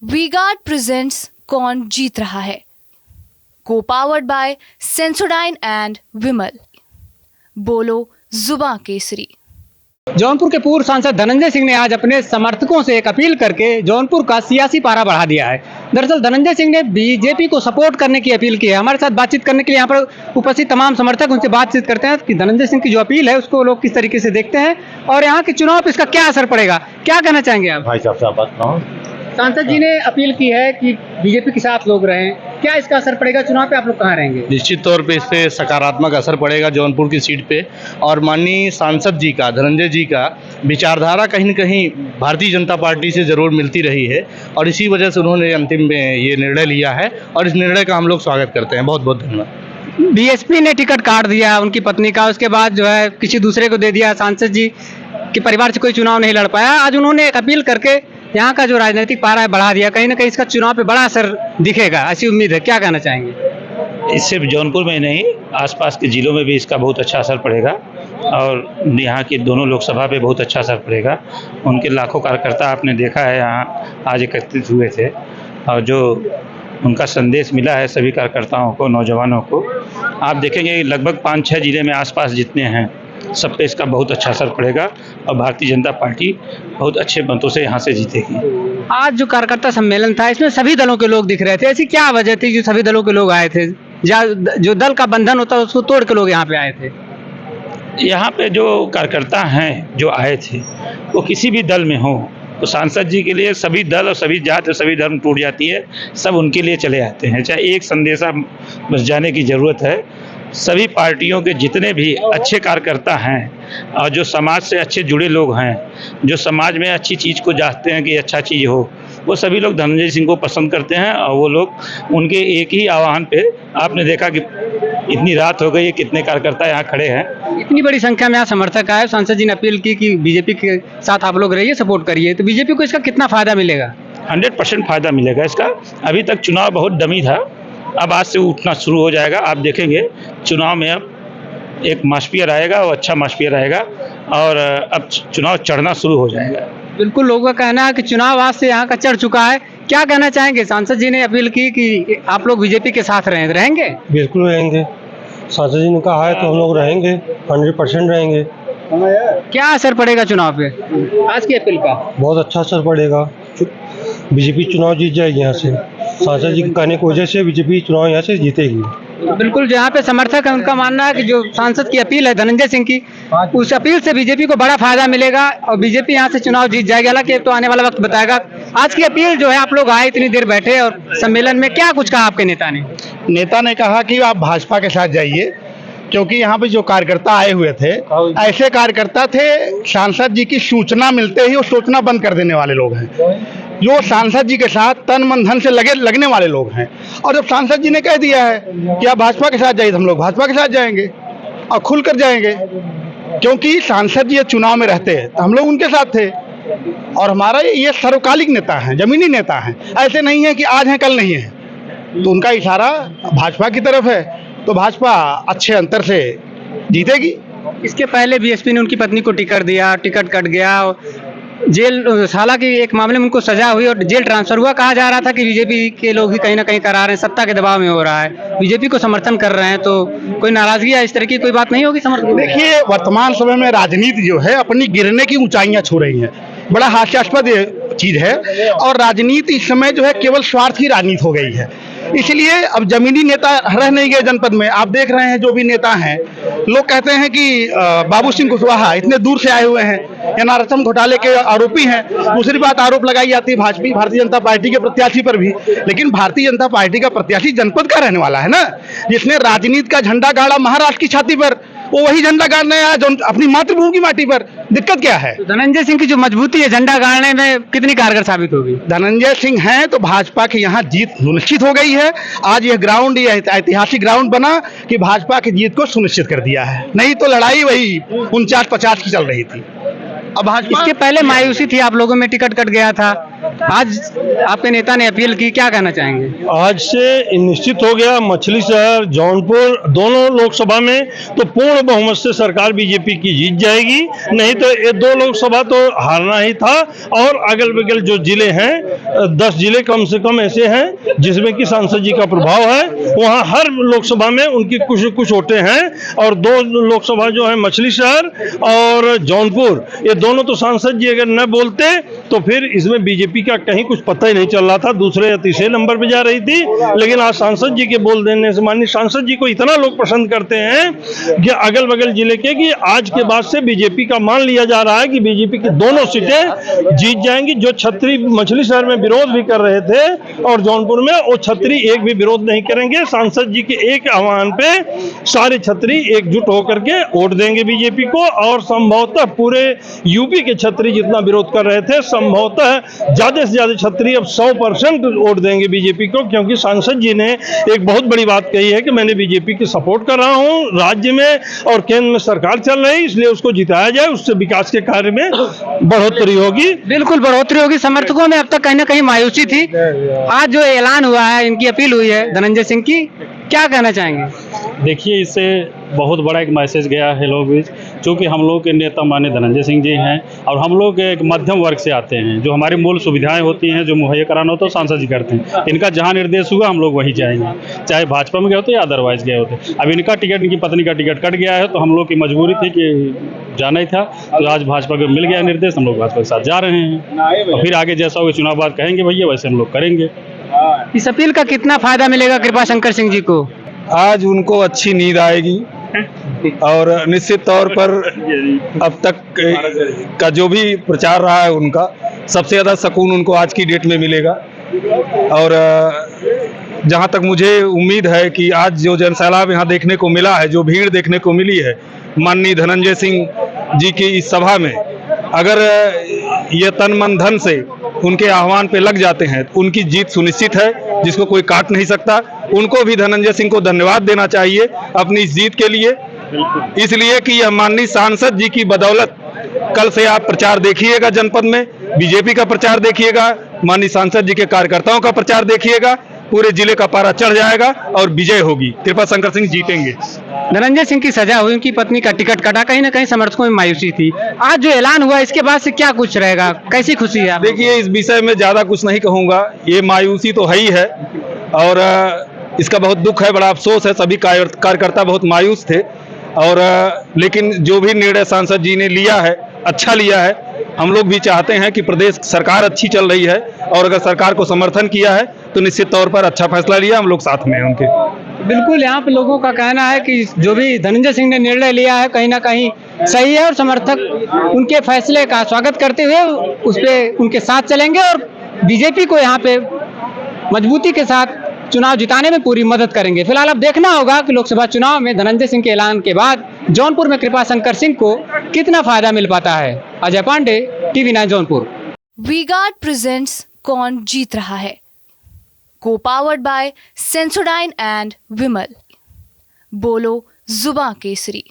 V-Guard presents कौन जीत रहा है, को पावर्ड बाय सेंसोडाइन एंड विमल। बोलो जुबां केसरी। जौनपुर के पूर्व सांसद धनंजय सिंह ने आज अपने समर्थकों से एक अपील करके जौनपुर का सियासी पारा बढ़ा दिया है। दरअसल धनंजय सिंह ने बीजेपी को सपोर्ट करने की अपील की है। हमारे साथ बातचीत करने के लिए यहाँ पर उपस्थित तमाम समर्थक उनसे बातचीत करते हैं कि धनंजय सिंह की जो अपील है उसको लोग किस तरीके से देखते हैं और यहाँ के चुनाव पर इसका क्या असर पड़ेगा, क्या कहना चाहेंगे आप? भाई साहब बात करो। सांसद जी ने अपील की है कि बीजेपी के साथ लोग रहें, क्या इसका असर पड़ेगा चुनाव पे? आप लोग कहाँ रहेंगे? निश्चित तौर पे इससे सकारात्मक असर पड़ेगा जौनपुर की सीट पे। और माननीय सांसद जी का, धनंजय जी का विचारधारा कहीं न कहीं भारतीय जनता पार्टी से ज़रूर मिलती रही है और इसी वजह से उन्होंने अंतिम में ये निर्णय लिया है और इस निर्णय का हम लोग स्वागत करते हैं। बहुत बहुत धन्यवाद। बीएसपी ने टिकट काट दिया उनकी पत्नी का, उसके बाद जो है किसी दूसरे को दे दिया। सांसद जी के परिवार से कोई चुनाव नहीं लड़ पाया। आज उन्होंने एक अपील करके यहाँ का जो राजनीतिक पारा है बढ़ा दिया। कहीं ना कहीं इसका चुनाव पे बड़ा असर दिखेगा, ऐसी उम्मीद है। क्या कहना चाहेंगे? इससे जौनपुर में नहीं, आसपास के जिलों में भी इसका बहुत अच्छा असर पड़ेगा और यहाँ की दोनों लोकसभा पे बहुत अच्छा असर पड़ेगा। उनके लाखों कार्यकर्ता आपने देखा है यहाँ आज एकत्रित हुए थे और जो उनका संदेश मिला है सभी कार्यकर्ताओं को, नौजवानों को, आप देखेंगे लगभग 5-6 जिले में आसपास जितने हैं सब पे इसका बहुत अच्छा असर पड़ेगा और भारतीय जनता पार्टी बहुत अच्छे मतों से यहाँ से जीतेगी। आज जो कार्यकर्ता सम्मेलन था इसमें सभी दलों के लोग दिख रहे थे, ऐसी क्या वजह थी जो सभी दलों के लोग आए थे? जो दल का बंधन होता है उसको तोड़ के लोग यहाँ पे आए थे? यहाँ पे जो कार्यकर्ता हैं जो आए थे वो किसी भी दल में हो तो सांसद जी के लिए सभी दल और सभी जात और सभी धर्म टूट जाती है, सब उनके लिए चले आते हैं। चाहे एक संदेशा बस जाने की ज़रूरत है। सभी पार्टियों के जितने भी अच्छे कार्यकर्ता हैं और जो समाज से अच्छे जुड़े लोग हैं, जो समाज में अच्छी चीज़ को चाहते हैं कि अच्छा चीज़ हो, वो सभी लोग धनंजय सिंह को पसंद करते हैं और वो लोग उनके एक ही आह्वान पे, आपने देखा कि इतनी रात हो गई है, कितने कार्यकर्ता यहाँ खड़े हैं। इतनी बड़ी संख्या में यहाँ समर्थक आए। सांसद जी ने अपील की कि बीजेपी के साथ आप लोग रहिए, सपोर्ट करिए, तो बीजेपी को इसका कितना फायदा मिलेगा? 100% फ़ायदा मिलेगा इसका। अभी तक चुनाव बहुत डमी था, अब आज से उठना शुरू हो जाएगा। आप देखेंगे चुनाव में अब एक मास्पियर आएगा और अच्छा मास्पियर आएगा और अब चुनाव चढ़ना शुरू हो जाएगा। बिल्कुल, लोगों का कहना है कि चुनाव आज से यहाँ का चढ़ चुका है। क्या कहना चाहेंगे? सांसद जी ने अपील की कि आप लोग बीजेपी के साथ रहेंगे? बिल्कुल रहेंगे। सांसद जी ने कहा है तो हम लोग रहेंगे, 100% रहेंगे। क्या असर पड़ेगा चुनाव पे आज की अपील का? बहुत अच्छा असर पड़ेगा। बीजेपी चुनाव जीत जाएगी यहाँ से। सांसद जी के कहने की वजह से बीजेपी चुनाव यहाँ से जीतेगी। बिल्कुल, जहाँ पे समर्थक है उनका मानना है कि जो सांसद की अपील है धनंजय सिंह की, उस अपील से बीजेपी को बड़ा फायदा मिलेगा और बीजेपी यहाँ से चुनाव जीत जाएगी। हालांकि तो आने वाला वक्त बताएगा। आज की अपील जो है, आप लोग आए, इतनी देर बैठे और सम्मेलन में क्या कुछ कहा आपके नेता ने? नेता ने कहा कि आप भाजपा के साथ जाइए, क्योंकि यहाँ पे जो कार्यकर्ता आए हुए थे ऐसे कार्यकर्ता थे सांसद जी की सूचना मिलते ही वो सोचना बंद कर देने वाले लोग हैं, जो सांसद जी के साथ तन मन धन से लगने वाले लोग हैं। और जब सांसद जी ने कह दिया है कि आप भाजपा के साथ जाइए, हम लोग भाजपा के साथ जाएंगे और खुलकर जाएंगे, क्योंकि सांसद जी चुनाव में रहते हैं तो हम लोग उनके साथ थे और हमारा ये सर्वकालिक नेता है, जमीनी नेता है। ऐसे नहीं है कि आज हैं कल नहीं है, तो उनका इशारा भाजपा की तरफ है तो भाजपा अच्छे अंतर से जीतेगी। इसके पहले बीएसपी ने उनकी पत्नी को टिकट दिया, टिकट कट गया, जेल, हालांकि एक मामले में उनको सजा हुई और जेल ट्रांसफर हुआ। कहा जा रहा था कि बीजेपी के लोग ही कहीं ना कहीं करा रहे हैं, सत्ता के दबाव में हो रहा है, बीजेपी को समर्थन कर रहे हैं, तो कोई नाराजगी या इस तरह की कोई बात नहीं होगी समर्थन? देखिए, वर्तमान समय में राजनीति जो है अपनी गिरने की ऊंचाइयां छू रही है, बड़ा हास्यास्पद चीज है और राजनीति इस समय जो है केवल स्वार्थ की राजनीति हो गई है। इसलिए अब जमीनी नेता रह नहीं गए जनपद में। आप देख रहे हैं जो भी नेता हैं, लोग कहते हैं कि बाबू सिंह कुशवाहा इतने दूर से आए हुए हैं, एनआरएसएम घोटाले के आरोपी हैं। दूसरी बात, आरोप लगाई जाती है भारतीय जनता पार्टी के प्रत्याशी पर भी, लेकिन भारतीय जनता पार्टी का प्रत्याशी जनपद का रहने वाला है ना, जिसने राजनीति का झंडा गाड़ा महाराष्ट्र की छाती पर, वो वही झंडा गाड़ने आया जो अपनी मातृभूमि की माटी पर। दिक्कत क्या है? तो धनंजय सिंह की जो मजबूती है झंडा गाड़ने में कितनी कारगर साबित होगी? धनंजय सिंह हैं तो भाजपा की यहाँ जीत सुनिश्चित हो गई है। आज यह ग्राउंड, यह ऐतिहासिक ग्राउंड बना कि भाजपा की जीत को सुनिश्चित कर दिया है। नहीं तो लड़ाई वही 49-50 की चल रही थी। अब भाजपा इसके पहले मायूसी थी, आप लोगों में टिकट कट गया था, आज आपके नेता ने अपील की, क्या कहना चाहेंगे? आज से निश्चित हो गया मछली शहर जौनपुर दोनों लोकसभा में तो पूर्ण बहुमत से सरकार बीजेपी की जीत जाएगी, नहीं तो ये 2 लोकसभा तो हारना ही था। और अगल बगल जो जिले हैं 10 जिले कम से कम ऐसे हैं जिसमें कि सांसद जी का प्रभाव है, वहाँ हर लोकसभा में उनकी कुछ वोटें हैं। और 2 लोकसभा जो है मछली शहर और जौनपुर, ये दोनों तो सांसद जी अगर न बोलते तो फिर इसमें बीजेपी का कहीं कुछ पता ही नहीं चल रहा था, दूसरे या तीसरे नंबर पे जा रही थी। लेकिन आज सांसद जी के बोल देने से, माननीय सांसद जी को इतना लोग पसंद करते हैं कि अगल बगल जिले के, कि आज के बाद से बीजेपी का मान लिया जा रहा है कि बीजेपी की दोनों सीटें जीत जाएंगी। जो छतरी मछली शहर में विरोध भी कर रहे थे और जौनपुर में, वो छतरी एक भी विरोध नहीं करेंगे। सांसद जी के एक आह्वान पे सारे छतरी एकजुट होकर के वोट देंगे बीजेपी को। और संभवतः पूरे यूपी के छतरी जितना विरोध कर रहे थे, संभवतः ज्यादा से ज्यादा छतरी अब 100% वोट देंगे बीजेपी को, क्योंकि सांसद जी ने एक बहुत बड़ी बात कही है कि मैंने बीजेपी की सपोर्ट कर रहा हूं, राज्य में और केंद्र में सरकार चल रही, इसलिए उसको जिताया जाए, उससे विकास के कार्य में बढ़ोतरी होगी। बिल्कुल बढ़ोतरी होगी। समर्थकों में अब तक कहीं ना कहीं मायूसी थी, आज जो ऐलान हुआ है, इनकी अपील हुई है धनंजय सिंह की, क्या कहना चाहेंगे? देखिए, इससे बहुत बड़ा एक मैसेज गया है लोग बीच, चूँकि हम लोग के नेता माननीय धनंजय सिंह जी हैं और हम लोग एक मध्यम वर्ग से आते हैं, जो हमारी मूल सुविधाएं होती हैं, जो मुहैया कराना होता है, सांसद जी करते हैं। इनका जहां निर्देश हुआ हम लोग वहीं जाएंगे, चाहे भाजपा में गए होते या अदरवाइज गए होते। अब इनका टिकट, इनकी पत्नी का टिकट कट गया है, तो हम लोग की मजबूरी थी कि जाना ही था, तो आज भाजपा को मिल गया निर्देश, हम लोग भाजपा के साथ जा रहे हैं। और फिर आगे जैसा होगा चुनाव बाद कहेंगे भैया, वैसे हम लोग करेंगे। इस अपील का कितना फायदा मिलेगा कृपाशंकर सिंह जी को? आज उनको अच्छी नींद आएगी और निश्चित तौर पर अब तक का जो भी प्रचार रहा है उनका, सबसे ज़्यादा सुकून उनको आज की डेट में मिलेगा। और जहां तक मुझे उम्मीद है कि आज जो जनसैलाब यहाँ देखने को मिला है, जो भीड़ देखने को मिली है माननीय धनंजय सिंह जी की इस सभा में, अगर ये तन मन धन से उनके आह्वान पे लग जाते हैं तो उनकी जीत सुनिश्चित है, जिसको कोई काट नहीं सकता। उनको भी धनंजय सिंह को धन्यवाद देना चाहिए अपनी इस जीत के लिए, इसलिए कि यह माननीय सांसद जी की बदौलत कल से आप प्रचार देखिएगा, जनपद में बीजेपी का प्रचार देखिएगा, माननीय सांसद जी के कार्यकर्ताओं का प्रचार देखिएगा, पूरे जिले का पारा चढ़ जाएगा और विजय होगी। कृपाशंकर सिंह जीतेंगे। धनंजय सिंह की सजा हुई, उनकी पत्नी का टिकट कटा, कहीं ना कहीं समर्थकों में मायूसी थी। आज जो ऐलान हुआ, इसके बाद से क्या कुछ रहेगा, कैसी खुशी है? देखिए, इस विषय में ज्यादा कुछ नहीं कहूंगा, ये मायूसी तो है ही है और इसका बहुत दुख है, बड़ा अफसोस है, सभी कार्यकर्ता बहुत मायूस थे। और लेकिन जो भी निर्णय सांसद जी ने लिया है, अच्छा लिया है। हम लोग भी चाहते हैं कि प्रदेश सरकार अच्छी चल रही है और अगर सरकार को समर्थन किया है तो निश्चित तौर पर अच्छा फैसला लिया, हम लोग साथ में हैं उनके। बिल्कुल, यहाँ पे लोगों का कहना है कि जो भी धनंजय सिंह ने निर्णय लिया है कहीं ना कहीं सही है और समर्थक उनके फैसले का स्वागत करते हुए उस पर उनके साथ चलेंगे और बीजेपी को यहाँ पे मजबूती के साथ चुनाव जिताने में पूरी मदद करेंगे। फिलहाल अब देखना होगा कि लोकसभा चुनाव में धनंजय सिंह के ऐलान के बाद जौनपुर में कृपाशंकर सिंह को कितना फायदा मिल पाता है। अजय पांडे, TV9 जौनपुर। वी-गार्ड प्रेजेंट्स कौन जीत रहा है, को पावर्ड बाय सेंसोडाइन एंड विमल। बोलो जुबां केसरी।